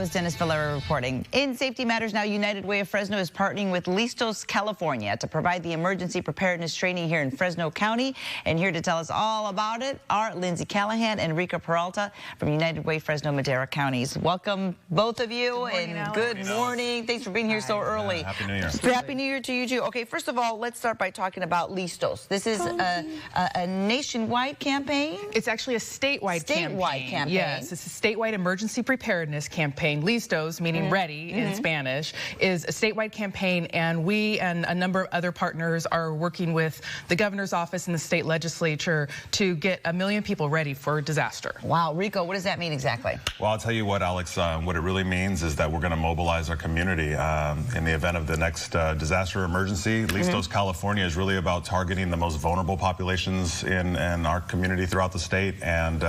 is Dennis Valera reporting. In Safety Matters now, United Way of Fresno is partnering with Listos California to provide the emergency preparedness training here in Fresno County. And here to tell us all about it are Lindsay Callahan and Rica Peralta from United Way Fresno Madera counties. Welcome, both of you, and good morning. Thanks for being here so early. Happy New Year. Happy New Year to you too. Okay, first of all, let's start by talking about Listos. This is a nationwide campaign? It's actually a statewide campaign. Yes, it's a statewide emergency preparedness campaign. Listos, meaning ready in Spanish, is a statewide campaign, and we and a number of other partners are working with the governor's office and the state legislature to get 1 million people ready for disaster. Wow, Rico, what does that mean exactly? Well, I'll tell you what, Alex, what it really means is that we're going to mobilize our community in the event of the next disaster emergency. Listos California is really about targeting the most vulnerable populations in our community throughout the state, and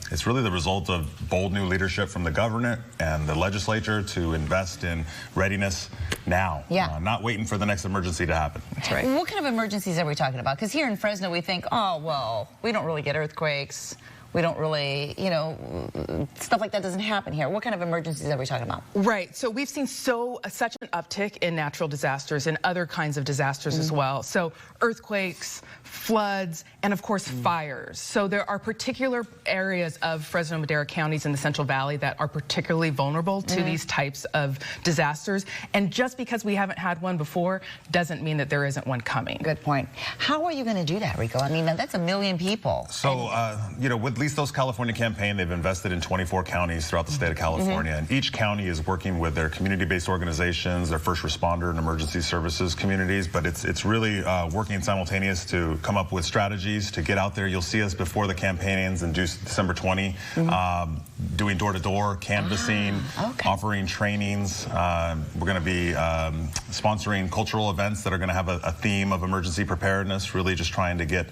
it's really the result of bold new leadership from the governor and the legislature to invest in readiness now, not waiting for the next emergency to happen. That's right. What kind of emergencies are we talking about? Because here in Fresno, we think, oh, well, we don't really get earthquakes. We don't really, you know, stuff like that doesn't happen here. What kind of emergencies are we talking about? Right. So we've seen such an uptick in natural disasters and other kinds of disasters as well. So earthquakes, floods, and of course fires. So there are particular areas of Fresno Madera counties in the Central Valley that are particularly vulnerable to these types of disasters. And just because we haven't had one before doesn't mean that there isn't one coming. Good point. How are you going to do that, Rico? I mean, that's 1 million people. So, you know, with Listos California campaign, they've invested in 24 counties throughout the state of California, and each county is working with their community-based organizations, their first responder and emergency services communities, but it's really working simultaneous to come up with strategies to get out there. You'll see us before the campaign ends in December 20, doing door-to-door canvassing, offering trainings. We're going to be sponsoring cultural events that are going to have a theme of emergency preparedness, really just trying to get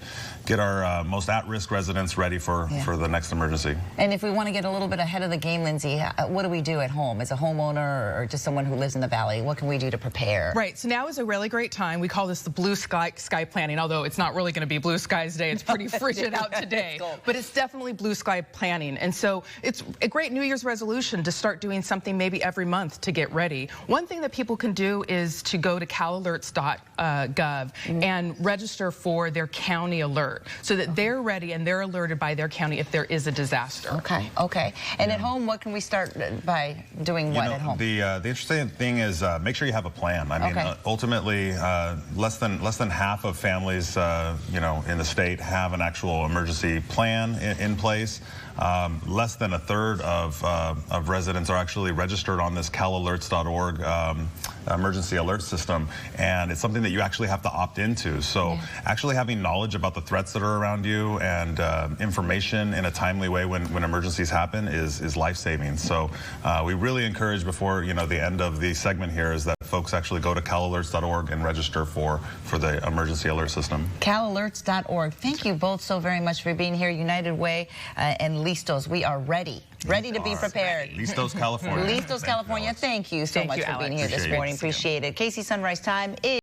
our most at-risk residents ready for the next emergency. And if we want to get a little bit ahead of the game, Lindsay, what do we do at home as a homeowner or just someone who lives in the valley? What can we do to prepare? Right. So now is a really great time. We call this the blue sky planning, although it's not really going to be blue skies day. It's pretty frigid out today. But it's definitely blue sky planning. And so it's a great New Year's resolution to start doing something maybe every month to get ready. One thing that people can do is to go to calalerts.gov and register for their county alert so that they're ready and they're alerted by their county if there is a disaster. Okay. And at home, what can we start by doing at home? The interesting thing is make sure you have a plan. I mean, ultimately, less than half of families, you know, in the state have an actual emergency plan in place. Less than 1/3 of residents are actually registered on this calalerts.org emergency alert system, and it's something that you actually have to opt into. So actually having knowledge about the threats that are around you and information in a timely way when emergencies happen is life-saving. So we really encourage before the end of the segment here is that folks actually go to calalerts.org and register for the emergency alert system. Calalerts.org. Thank you both so very much for being here. United Way and Listos, we are ready to be prepared. Listos California. Listos California, thank you so much for being here this morning. Appreciate it. KSEE Sunrise Time is